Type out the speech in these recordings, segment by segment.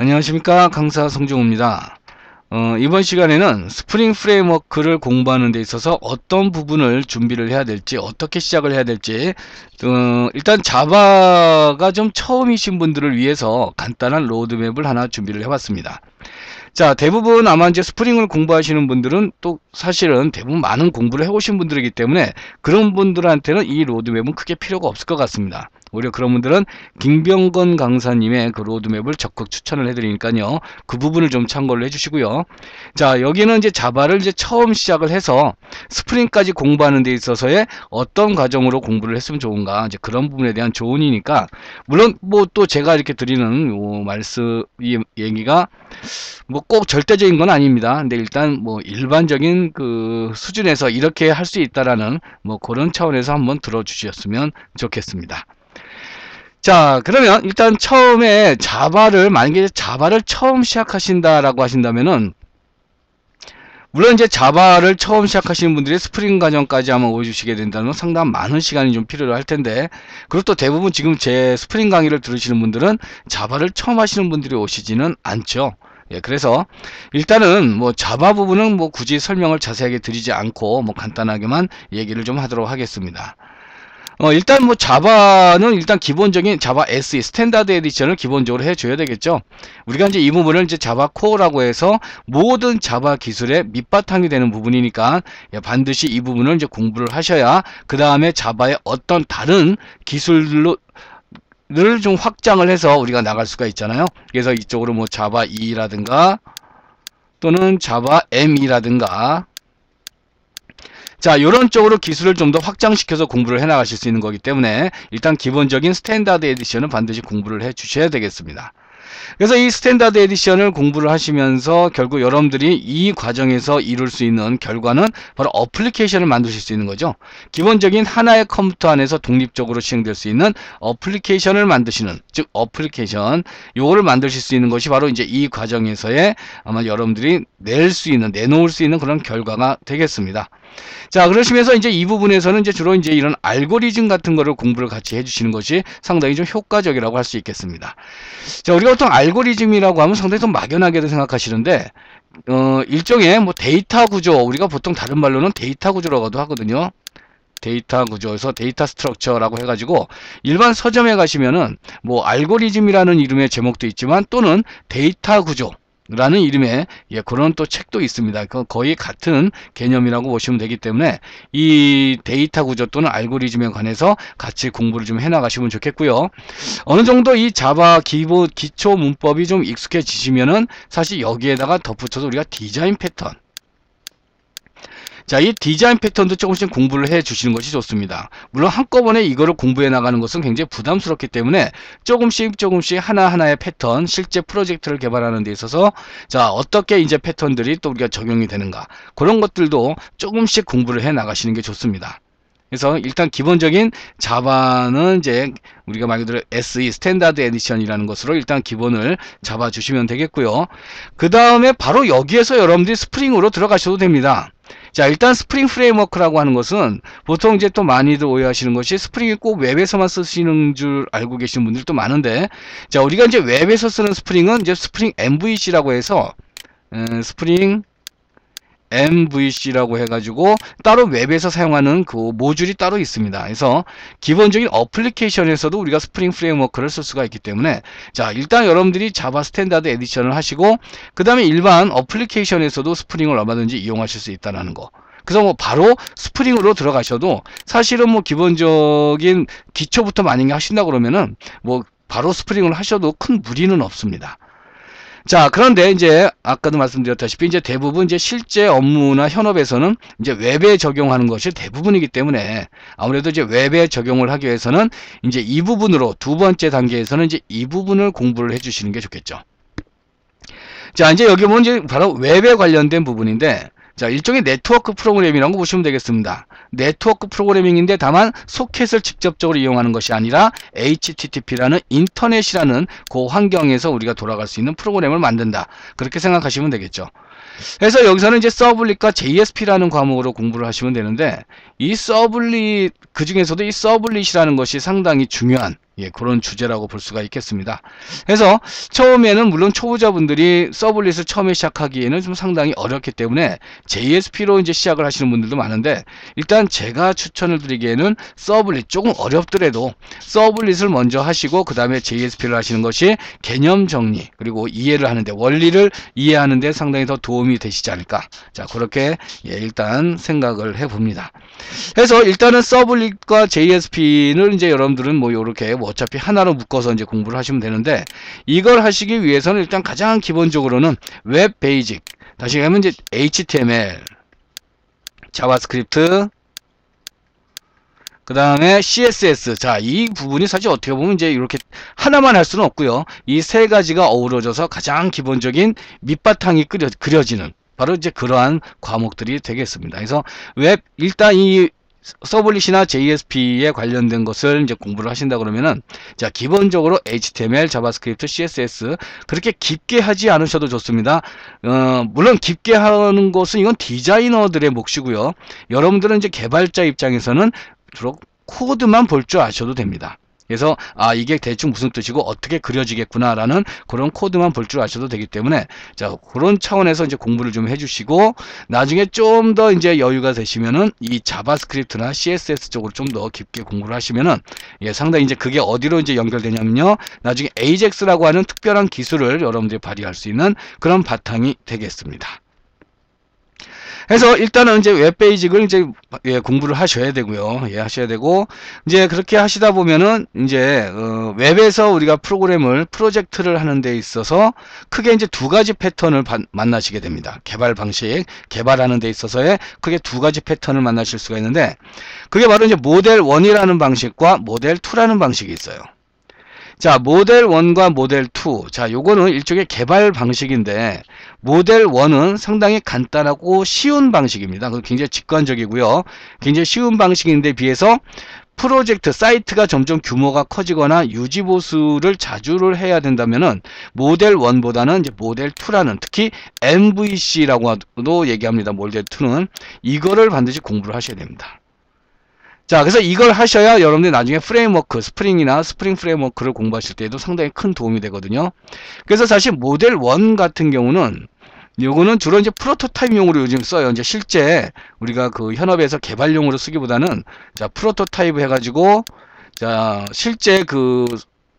안녕하십니까, 강사 송정우입니다. 이번 시간에는 스프링 프레임워크를 공부하는 데 있어서 어떤 부분을 준비를 해야 될지, 어떻게 시작을 해야 될지, 일단 자바가 좀 처음이신 분들을 위해서 간단한 로드맵을 하나 준비를 해봤습니다. 자, 대부분 아마 이제 스프링을 공부하시는 분들은 또 사실은 대부분 많은 공부를 해오신 분들이기 때문에 그런 분들한테는 이 로드맵은 크게 필요가 없을 것 같습니다. 오히려 그런 분들은 김병건 강사님의 그 로드맵을 적극 추천을 해드리니까요. 그 부분을 좀 참고를 해주시고요. 자, 여기는 이제 자바를 이제 처음 시작을 해서 스프링까지 공부하는 데 있어서의 어떤 과정으로 공부를 했으면 좋은가, 이제 그런 부분에 대한 조언이니까, 물론 뭐 또 제가 이렇게 드리는 이 얘기가 뭐 꼭 절대적인 건 아닙니다. 근데 일단 뭐 일반적인 그 수준에서 이렇게 할 수 있다라는 뭐 그런 차원에서 한번 들어주셨으면 좋겠습니다. 자, 그러면 일단 처음에 만약에 자바를 처음 시작하신다라고 하신다면은, 물론 이제 자바를 처음 시작하시는 분들이 스프링 과정까지 아마 오해주시게 된다면 상당히 많은 시간이 좀 필요로 할 텐데, 그리고 또 대부분 지금 제 스프링 강의를 들으시는 분들은 자바를 처음 하시는 분들이 오시지는 않죠. 예, 그래서 일단은 뭐 자바 부분은 뭐 굳이 설명을 자세하게 드리지 않고 뭐 간단하게만 얘기를 좀 하도록 하겠습니다. 일단 뭐 자바는 일단 기본적인 자바 SE 스탠다드 에디션을 기본적으로 해줘야 되겠죠. 우리가 이제 이 부분을 이제 자바 코어라고 해서 모든 자바 기술의 밑바탕이 되는 부분이니까, 예, 반드시 이 부분을 이제 공부를 하셔야 그 다음에 자바의 어떤 다른 기술로 를 좀 확장을 해서 우리가 나갈 수가 있잖아요. 그래서 이쪽으로 뭐 자바 E라든가 또는 자바 M이라든가, 자, 이런 쪽으로 기술을 좀 더 확장시켜서 공부를 해 나가실 수 있는 거기 때문에 일단 기본적인 스탠다드 에디션은 반드시 공부를 해 주셔야 되겠습니다. 그래서 이 스탠다드 에디션을 공부를 하시면서 결국 여러분들이 이 과정에서 이룰 수 있는 결과는 바로 어플리케이션을 만드실 수 있는 거죠. 기본적인 하나의 컴퓨터 안에서 독립적으로 시행될 수 있는 어플리케이션을 만드시는, 즉 어플리케이션, 요거를 만드실 수 있는 것이 바로 이제 이 과정에서의 아마 여러분들이 내놓을 수 있는 그런 결과가 되겠습니다. 자, 그러시면서 이제 이 부분에서는 이제 주로 이제 이런 알고리즘 같은 거를 공부를 같이 해주시는 것이 상당히 좀 효과적이라고 할 수 있겠습니다. 자, 우리가 보통 알고리즘이라고 하면 상당히 좀 막연하게도 생각하시는데, 일종의 뭐 데이터 구조, 우리가 보통 다른 말로는 데이터 구조라고도 하거든요. 데이터 구조에서 데이터 스트럭처라고 해가지고 일반 서점에 가시면은 뭐 알고리즘이라는 이름의 제목도 있지만 또는 데이터 구조 라는 이름의, 예, 그런 또 책도 있습니다. 거의 같은 개념이라고 보시면 되기 때문에 이 데이터 구조 또는 알고리즘에 관해서 같이 공부를 좀 해나가시면 좋겠고요. 어느 정도 이 자바 기초 문법이 좀 익숙해지시면은 사실 여기에다가 덧붙여서 우리가 디자인 패턴, 자, 이 디자인 패턴도 조금씩 공부를 해 주시는 것이 좋습니다. 물론 한꺼번에 이거를 공부해 나가는 것은 굉장히 부담스럽기 때문에 조금씩 하나하나의 패턴, 실제 프로젝트를 개발하는 데 있어서 자, 어떻게 이제 패턴들이 또 우리가 적용이 되는가, 그런 것들도 조금씩 공부를 해 나가시는 게 좋습니다. 그래서 일단 기본적인 자바는 이제 우리가 말 그대로 SE 스탠다드 에디션이라는 것으로 일단 기본을 잡아 주시면 되겠고요. 그 다음에 바로 여기에서 여러분들이 스프링으로 들어가셔도 됩니다. 자, 일단 스프링 프레임워크라고 하는 것은 보통 이제 또 많이들 오해하시는 것이 스프링이 꼭 웹에서만 쓰시는 줄 알고 계시는 분들도 많은데, 자, 우리가 이제 웹에서 쓰는 스프링은 이제 스프링 MVC라고 해서 스프링 MVC라고 해가지고 따로 웹에서 사용하는 그 모듈이 따로 있습니다. 그래서 기본적인 어플리케이션에서도 우리가 스프링 프레임워크를 쓸 수가 있기 때문에, 자, 일단 여러분들이 자바 스탠다드 에디션을 하시고 그 다음에 일반 어플리케이션에서도 스프링을 얼마든지 이용하실 수 있다는 거. 그래서 뭐 바로 스프링으로 들어가셔도 사실은 뭐 기본적인 기초부터 만약에 하신다 그러면은 뭐 바로 스프링을 하셔도 큰 무리는 없습니다. 자, 그런데 이제 아까도 말씀드렸다시피 이제 대부분 이제 실제 업무나 현업에서는 이제 웹에 적용하는 것이 대부분이기 때문에 아무래도 이제 웹에 적용을 하기 위해서는 이제 이 부분으로 두 번째 단계에서는 이제 이 부분을 공부를 해 주시는 게 좋겠죠. 자, 이제 여기 보면 이제 바로 웹에 관련된 부분인데, 자, 일종의 네트워크 프로그래밍이라고 보시면 되겠습니다. 네트워크 프로그래밍인데 다만 소켓을 직접적으로 이용하는 것이 아니라 HTTP라는 인터넷이라는 그 환경에서 우리가 돌아갈 수 있는 프로그램을 만든다, 그렇게 생각하시면 되겠죠. 그래서 여기서는 이제 서블릿과 JSP라는 과목으로 공부를 하시면 되는데, 이 서블릿, 그 중에서도 이 서블릿이라는 것이 상당히 중요한, 예, 그런 주제라고 볼 수가 있겠습니다. 그래서 처음에는 물론 초보자분들이 서블릿을 처음에 시작하기에는 좀 상당히 어렵기 때문에 JSP로 이제 시작을 하시는 분들도 많은데, 일단 제가 추천을 드리기에는 서블릿 조금 어렵더라도 서블릿을 먼저 하시고 그 다음에 JSP를 하시는 것이 개념 정리 그리고 이해를 하는데, 원리를 이해하는데 상당히 더 도움이 되시지 않을까. 자, 그렇게 예, 일단 생각을 해봅니다. 그래서 일단은 서블릿과 JSP는 이제 여러분들은 뭐 이렇게 뭐 어차피 하나로 묶어서 이제 공부를 하시면 되는데, 이걸 하시기 위해서는 일단 가장 기본적으로는 웹 베이직, 다시 하면 이제 HTML, 자바스크립트, 그 다음에 CSS. 자, 이 부분이 사실 어떻게 보면 이제 이렇게 하나만 할 수는 없고요. 이 세 가지가 어우러져서 가장 기본적인 밑바탕이 그려지는 바로 이제 그러한 과목들이 되겠습니다. 그래서 일단 이 서블릿이나 JSP에 관련된 것을 이제 공부를 하신다 그러면은, 자, 기본적으로 HTML, 자바스크립트, CSS 그렇게 깊게 하지 않으셔도 좋습니다. 물론 깊게 하는 것은 이건 디자이너들의 몫이고요. 여러분들은 이제 개발자 입장에서는 주로 코드만 볼 줄 아셔도 됩니다. 그래서 이게 대충 무슨 뜻이고 어떻게 그려지겠구나 라는 그런 코드만 볼 줄 아셔도 되기 때문에, 자, 그런 차원에서 이제 공부를 좀 해주시고, 나중에 좀 더 이제 여유가 되시면은 이 자바스크립트나 CSS 쪽으로 좀 더 깊게 공부를 하시면은, 예, 상당히 이제 그게 어디로 이제 연결되냐면요, 나중에 AJAX라고 하는 특별한 기술을 여러분들이 발휘할 수 있는 그런 바탕이 되겠습니다. 그래서 일단은 이제 웹베이직을 이제 예, 공부를 하셔야 되고요. 예, 하셔야 되고, 이제 그렇게 하시다 보면은 이제 웹에서 우리가 프로젝트를 하는 데 있어서 크게 이제 두 가지 패턴을 만나시게 됩니다. 개발 방식, 개발하는 데 있어서의 크게 두 가지 패턴을 만나실 수가 있는데, 그게 바로 이제 모델 1이라는 방식과 모델 2라는 방식이 있어요. 자, 모델 1과 모델 2. 자, 요거는 일종의 개발 방식인데, 모델 1은 상당히 간단하고 쉬운 방식입니다. 굉장히 직관적이고요. 굉장히 쉬운 방식인데 비해서 프로젝트 사이트가 점점 규모가 커지거나 유지보수를 자주를 해야 된다면은 모델 1보다는 이제 모델 2라는, 특히 MVC라고도 얘기합니다. 모델 2는 이거를 반드시 공부를 하셔야 됩니다. 자, 그래서 이걸 하셔야 여러분들이 나중에 프레임워크, 스프링이나 스프링 프레임워크를 공부하실 때에도 상당히 큰 도움이 되거든요. 그래서 사실 모델 1 같은 경우는 요거는 주로 이제 프로토타입용으로 요즘 써요. 이제 실제 우리가 그 현업에서 개발용으로 쓰기보다는, 자, 프로토타입 해가지고, 자, 실제 그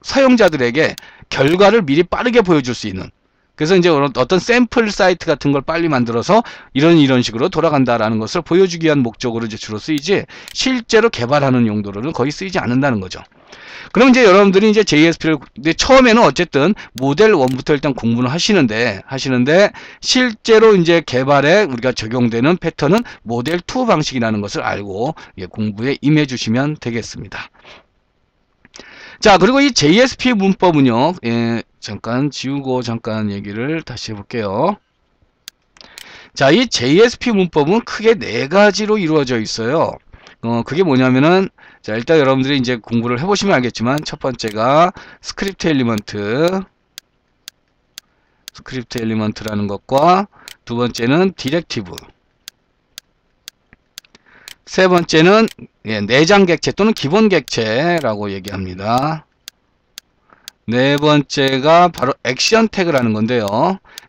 사용자들에게 결과를 미리 빠르게 보여줄 수 있는, 그래서 이제 어떤 샘플 사이트 같은 걸 빨리 만들어서 이런 식으로 돌아간다라는 것을 보여주기 위한 목적으로 이제 주로 쓰이지, 실제로 개발하는 용도로는 거의 쓰이지 않는다는 거죠. 그럼 이제 여러분들이 이제 JSP를 처음에는 어쨌든 모델 1부터 일단 공부를 하시는데 실제로 이제 개발에 우리가 적용되는 패턴은 모델 2 방식이라는 것을 알고 공부에 임해 주시면 되겠습니다. 자, 그리고 이 JSP 문법은요, 예, 잠깐 지우고 잠깐 얘기를 다시 해볼게요. 자, 이 JSP 문법은 크게 네 가지로 이루어져 있어요. 그게 뭐냐면은, 자, 일단 여러분들이 이제 공부를 해보시면 알겠지만, 첫 번째가 스크립트 엘리먼트라는 것과, 두 번째는 디렉티브, 세 번째는 내장 객체 또는 기본 객체라고 얘기합니다. 네 번째가 바로 액션 태그라는 건데요.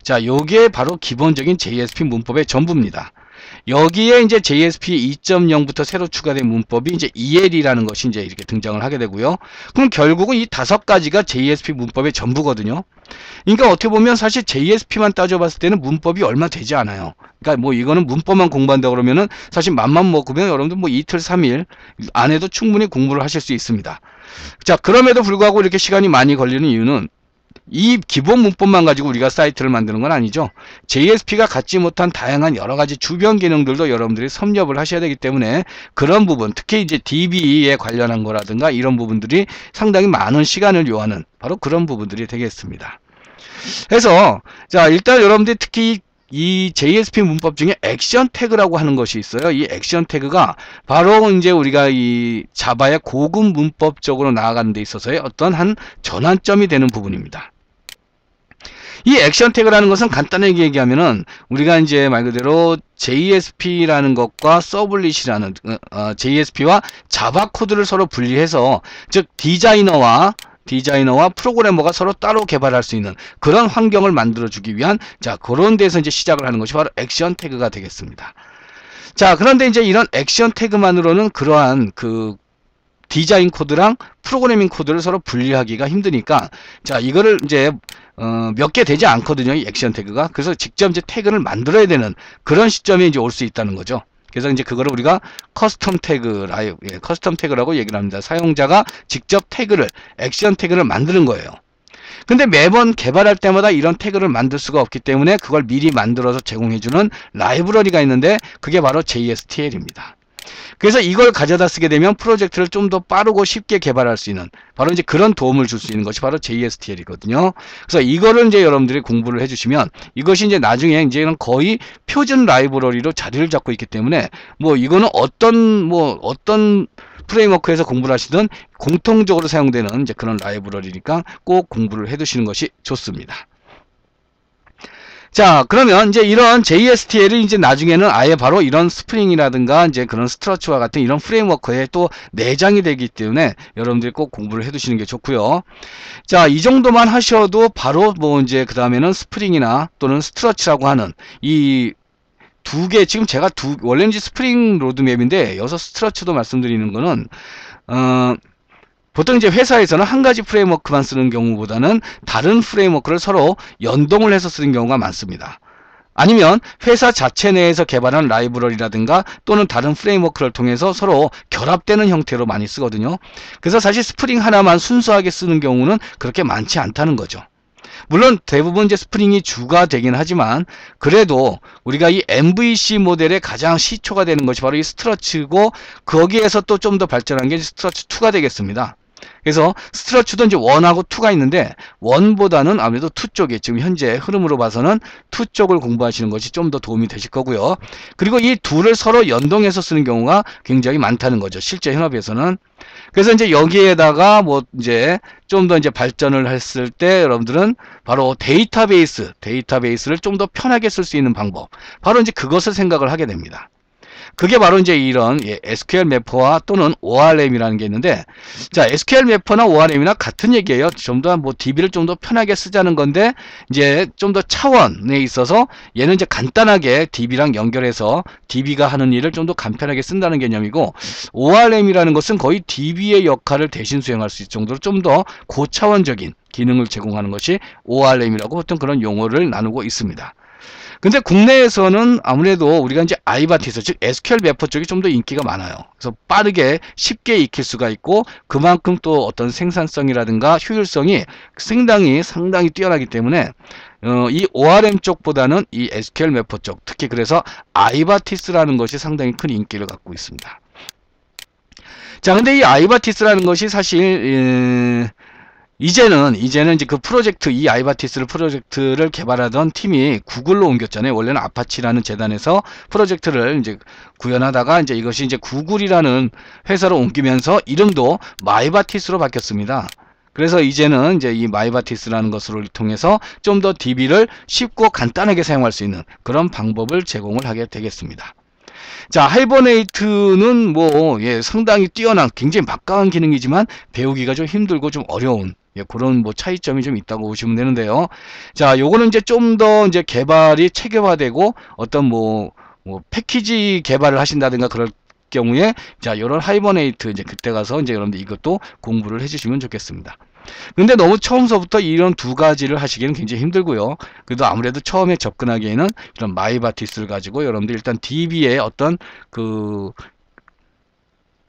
자, 요게 바로 기본적인 JSP 문법의 전부입니다. 여기에 이제 JSP 2.0부터 새로 추가된 문법이 이제 EL이라는 것이 이제 이렇게 등장을 하게 되고요. 그럼 결국은 이 다섯 가지가 JSP 문법의 전부거든요. 그러니까 어떻게 보면 사실 JSP만 따져봤을 때는 문법이 얼마 되지 않아요. 그러니까 뭐 이거는 문법만 공부한다 그러면은 사실 맘만 먹으면 여러분들 뭐 이틀 3일 안에도 충분히 공부를 하실 수 있습니다. 자, 그럼에도 불구하고 이렇게 시간이 많이 걸리는 이유는 이 기본 문법만 가지고 우리가 사이트를 만드는 건 아니죠. JSP가 갖지 못한 다양한 여러 가지 주변 기능들도 여러분들이 섭렵을 하셔야 되기 때문에 그런 부분, 특히 이제 DB에 관련한 거라든가 이런 부분들이 상당히 많은 시간을 요하는 바로 그런 부분들이 되겠습니다. 그래서 자, 일단 여러분들이 특히 이 JSP 문법 중에 액션 태그라고 하는 것이 있어요. 이 액션 태그가 바로 이제 우리가 이 자바의 고급 문법적으로 나아가는 데 있어서의 어떤 한 전환점이 되는 부분입니다. 이 액션 태그라는 것은 간단하게 얘기하면은 우리가 이제 말 그대로 JSP라는 것과 서블릿이라는 JSP와 자바 코드를 서로 분리해서, 즉 디자이너와 프로그래머가 서로 따로 개발할 수 있는 그런 환경을 만들어주기 위한, 자, 그런 데서 이제 시작을 하는 것이 바로 액션 태그가 되겠습니다. 자, 그런데 이제 이런 액션 태그만으로는 그러한 그 디자인 코드랑 프로그래밍 코드를 서로 분리하기가 힘드니까, 자, 이거를 이제 몇 개 되지 않거든요, 이 액션 태그가. 그래서 직접 이제 태그를 만들어야 되는 그런 시점에 이제 올 수 있다는 거죠. 그래서 이제 그거를 우리가 커스텀 태그, 커스텀 태그라고 얘기를 합니다. 사용자가 직접 태그를, 액션 태그를 만드는 거예요. 근데 매번 개발할 때마다 이런 태그를 만들 수가 없기 때문에 그걸 미리 만들어서 제공해주는 라이브러리가 있는데, 그게 바로 JSTL입니다. 그래서 이걸 가져다 쓰게 되면 프로젝트를 좀 더 빠르고 쉽게 개발할 수 있는, 바로 이제 그런 도움을 줄 수 있는 것이 바로 JSTL이거든요. 그래서 이거를 이제 여러분들이 공부를 해주시면, 이것이 이제 나중에 이제는 거의 표준 라이브러리로 자리를 잡고 있기 때문에, 뭐 이거는 어떤 프레임워크에서 공부를 하시든 공통적으로 사용되는 이제 그런 라이브러리니까 꼭 공부를 해두시는 것이 좋습니다. 자, 그러면 이제 이런 JSTL이 이제 나중에는 아예 바로 이런 스프링이라든가 이제 그런 스트러치와 같은 이런 프레임워크에 또 내장이 되기 때문에 여러분들이 꼭 공부를 해 두시는 게 좋고요. 자, 이 정도만 하셔도 바로 뭐 이제 그 다음에는 스프링이나 또는 스트러치라고 하는 이 두 개, 지금 제가 원래는 이제 스프링 로드맵인데 여기서 스트러치도 말씀드리는 거는, 보통 이제 회사에서는 한 가지 프레임워크만 쓰는 경우보다는 다른 프레임워크를 서로 연동을 해서 쓰는 경우가 많습니다. 아니면 회사 자체 내에서 개발한 라이브러리라든가 또는 다른 프레임워크를 통해서 서로 결합되는 형태로 많이 쓰거든요. 그래서 사실 스프링 하나만 순수하게 쓰는 경우는 그렇게 많지 않다는 거죠. 물론 대부분 이제 스프링이 주가 되긴 하지만, 그래도 우리가 이 MVC 모델의 가장 시초가 되는 것이 바로 이 스트러치고, 거기에서 또 좀 더 발전한 게 스트러치 2가 되겠습니다. 그래서 스트러치도 이제 1하고 2가 있는데, 1보다는 아무래도 2 쪽에 지금 현재 흐름으로 봐서는 2 쪽을 공부하시는 것이 좀 더 도움이 되실 거고요. 그리고 이 둘을 서로 연동해서 쓰는 경우가 굉장히 많다는 거죠, 실제 현업에서는. 그래서 이제 여기에다가 뭐 이제 좀 더 이제 발전을 했을 때 여러분들은 바로 데이터베이스를 좀 더 편하게 쓸 수 있는 방법, 바로 이제 그것을 생각을 하게 됩니다. 그게 바로 이제 이런 SQL 매퍼와 또는 ORM이라는 게 있는데, 자, SQL 매퍼나 ORM이나 같은 얘기예요. 좀 더 뭐 DB를 좀 더 편하게 쓰자는 건데, 이제 좀 더 차원에 있어서 얘는 이제 간단하게 DB랑 연결해서 DB가 하는 일을 좀 더 간편하게 쓴다는 개념이고, ORM이라는 것은 거의 DB의 역할을 대신 수행할 수 있을 정도로 좀 더 고차원적인 기능을 제공하는 것이 ORM이라고 보통 그런 용어를 나누고 있습니다. 근데 국내에서는 아무래도 우리가 이제 아이바티스, 즉 SQL 매퍼 쪽이 좀 더 인기가 많아요. 그래서 빠르게 쉽게 익힐 수가 있고, 그만큼 또 어떤 생산성이라든가 효율성이 상당히 뛰어나기 때문에 이 ORM 쪽보다는 이 SQL 매퍼 쪽, 특히 그래서 아이바티스라는 것이 상당히 큰 인기를 갖고 있습니다. 자, 근데 이 아이바티스라는 것이 사실 이제는 이제 그 프로젝트, 이 아이바티스 프로젝트를 개발하던 팀이 구글로 옮겼잖아요. 원래는 아파치라는 재단에서 프로젝트를 이제 구현하다가 이제 이것이 이제 구글이라는 회사로 옮기면서 이름도 마이바티스로 바뀌었습니다. 그래서 이제는 이제 이 마이바티스라는 것을 통해서 좀 더 DB를 쉽고 간단하게 사용할 수 있는 그런 방법을 제공을 하게 되겠습니다. 자, 하이버네이트는 뭐 상당히 뛰어난, 굉장히 막강한 기능이지만 배우기가 좀 힘들고 좀 어려운 그런 뭐 차이점이 좀 있다고 보시면 되는데요. 자, 요거는 이제 좀 더 이제 개발이 체계화되고 어떤 뭐 패키지 개발을 하신다든가 그럴 경우에, 자, 요런 하이버네이트 이제 그때 가서 이제 여러분들 이것도 공부를 해주시면 좋겠습니다. 근데 너무 처음서부터 이런 두 가지를 하시기는 굉장히 힘들고요. 그래도 아무래도 처음에 접근하기에는 이런 마이바티스를 가지고 여러분들 일단 DB의 어떤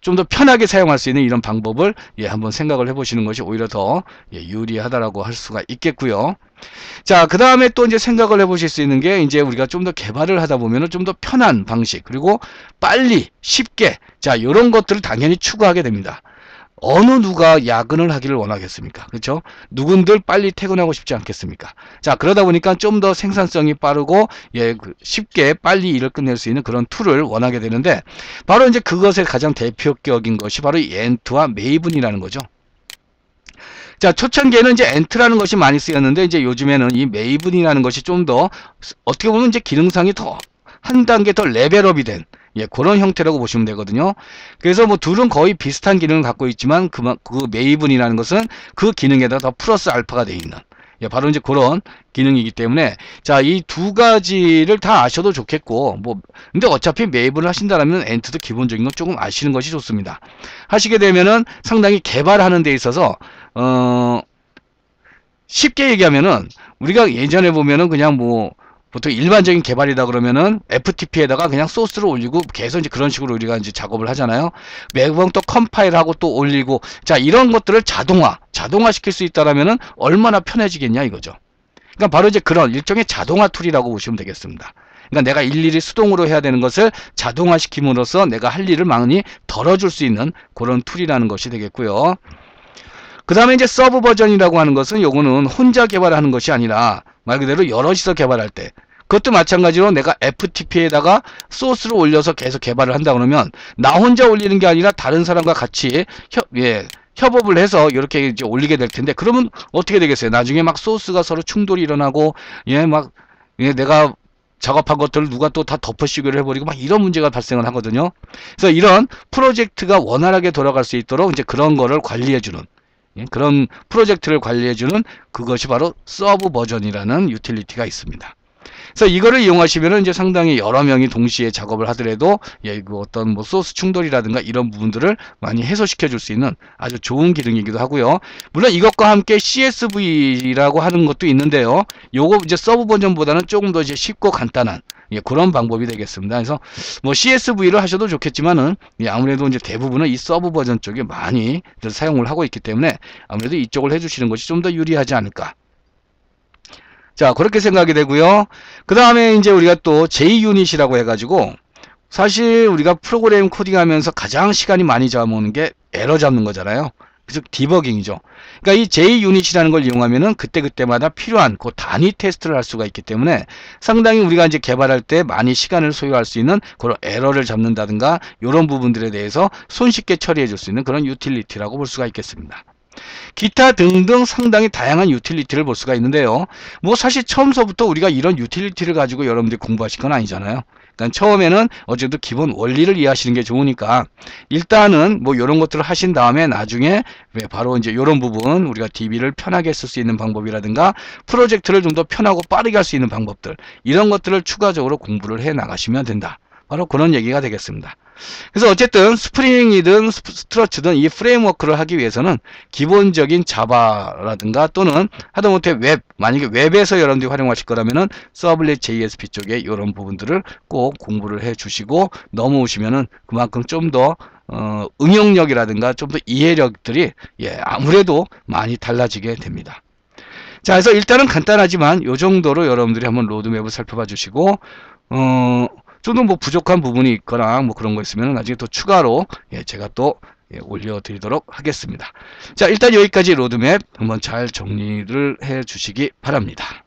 좀 더 편하게 사용할 수 있는 이런 방법을 한번 생각을 해보시는 것이 오히려 더 유리하다라고 할 수가 있겠고요. 자, 그 다음에 또 이제 생각을 해보실 수 있는 게, 이제 우리가 좀 더 개발을 하다 보면은 좀 더 편한 방식, 그리고 빨리 쉽게, 자, 이런 것들을 당연히 추구하게 됩니다. 어느 누가 야근을 하기를 원하겠습니까? 그렇죠? 누군들 빨리 퇴근하고 싶지 않겠습니까? 자, 그러다 보니까 좀 더 생산성이 빠르고 쉽게 빨리 일을 끝낼 수 있는 그런 툴을 원하게 되는데, 바로 이제 그것의 가장 대표격인 것이 바로 이 엔트와 메이븐이라는 거죠. 자, 초창기에는 이제 엔트라는 것이 많이 쓰였는데 이제 요즘에는 이 메이븐이라는 것이 좀 더 어떻게 보면 이제 기능상이 더 한 단계 더 레벨업이 된 그런 형태라고 보시면 되거든요. 그래서 뭐 둘은 거의 비슷한 기능을 갖고 있지만 그 메이븐이라는 것은 그 기능에다 더 플러스 알파가 되어 있는 바로 이제 그런 기능이기 때문에 자, 이 두 가지를 다 아셔도 좋겠고 뭐 근데 어차피 메이븐을 하신다라면 엔트도 기본적인 건 조금 아시는 것이 좋습니다. 하시게 되면은 상당히 개발하는 데 있어서 쉽게 얘기하면은 우리가 예전에 보면은 그냥 뭐 보통 일반적인 개발이다 그러면은 FTP에다가 그냥 소스를 올리고 계속 이제 그런 식으로 우리가 이제 작업을 하잖아요. 매번 또 컴파일하고 또 올리고 자, 이런 것들을 자동화 시킬 수 있다라면은 얼마나 편해지겠냐 이거죠. 그러니까 바로 이제 그런 일종의 자동화 툴이라고 보시면 되겠습니다. 그러니까 내가 일일이 수동으로 해야 되는 것을 자동화 시킴으로써 내가 할 일을 많이 덜어줄 수 있는 그런 툴이라는 것이 되겠고요. 그 다음에 이제 서브 버전이라고 하는 것은 요거는 혼자 개발하는 것이 아니라 말 그대로 여럿이서 개발할 때 그것도 마찬가지로 내가 FTP에다가 소스를 올려서 계속 개발을 한다 그러면 나 혼자 올리는 게 아니라 다른 사람과 같이 협업을 해서 이렇게 이제 올리게 될 텐데 그러면 어떻게 되겠어요? 나중에 막 소스가 서로 충돌이 일어나고 내가 작업한 것들을 누가 또 다 덮어씌우기를 해버리고 막 이런 문제가 발생을 하거든요. 그래서 이런 프로젝트가 원활하게 돌아갈 수 있도록 이제 그런 거를 관리해주는 그런 프로젝트를 관리해주는 그것이 바로 서브 버전이라는 유틸리티가 있습니다. 그래서 이거를 이용하시면은 이제 상당히 여러 명이 동시에 작업을 하더라도 그 어떤 뭐 소스 충돌이라든가 이런 부분들을 많이 해소시켜 줄 수 있는 아주 좋은 기능이기도 하고요. 물론 이것과 함께 CSV라고 하는 것도 있는데요. 요거 이제 서브 버전보다는 조금 더 이제 쉽고 간단한 그런 방법이 되겠습니다. 그래서 뭐 CSV를 하셔도 좋겠지만은 아무래도 이제 대부분은 이 서브 버전 쪽에 많이 사용을 하고 있기 때문에 아무래도 이쪽을 해주시는 것이 좀 더 유리하지 않을까. 자, 그렇게 생각이 되고요. 그 다음에 이제 우리가 또 JUnit이라고 해가지고 사실 우리가 프로그램 코딩하면서 가장 시간이 많이 잡아먹는 게 에러 잡는 거잖아요. 그래서 디버깅이죠. 그러니까 이 JUnit이라는 걸 이용하면은 그때그때마다 필요한 그 단위 테스트를 할 수가 있기 때문에 상당히 우리가 이제 개발할 때 많이 시간을 소요할 수 있는 그런 에러를 잡는다든가 이런 부분들에 대해서 손쉽게 처리해 줄 수 있는 그런 유틸리티라고 볼 수가 있겠습니다. 기타 등등 상당히 다양한 유틸리티를 볼 수가 있는데요. 뭐 사실 처음서부터 우리가 이런 유틸리티를 가지고 여러분들이 공부하실 건 아니잖아요. 그러니까 처음에는 어쨌든 기본 원리를 이해하시는 게 좋으니까 일단은 뭐 이런 것들을 하신 다음에 나중에 바로 이제 이런 부분 우리가 DB를 편하게 쓸 수 있는 방법이라든가 프로젝트를 좀 더 편하고 빠르게 할 수 있는 방법들 이런 것들을 추가적으로 공부를 해 나가시면 된다. 바로 그런 얘기가 되겠습니다. 그래서 어쨌든 스프링이든 스트러치든 이 프레임워크를 하기 위해서는 기본적인 자바라든가 또는 하다못해 만약에 웹에서 여러분들이 활용하실 거라면은 서블릿 JSP 쪽에 이런 부분들을 꼭 공부를 해 주시고 넘어오시면은 그만큼 좀 더 응용력이라든가 좀 더 이해력들이 아무래도 많이 달라지게 됩니다. 자, 그래서 일단은 간단하지만 이 정도로 여러분들이 한번 로드맵을 살펴봐 주시고 좀 더 뭐 부족한 부분이 있거나 뭐 그런 거 있으면 나중에 또 추가로 제가 또 올려드리도록 하겠습니다. 자, 일단 여기까지 로드맵 한번 잘 정리를 해 주시기 바랍니다.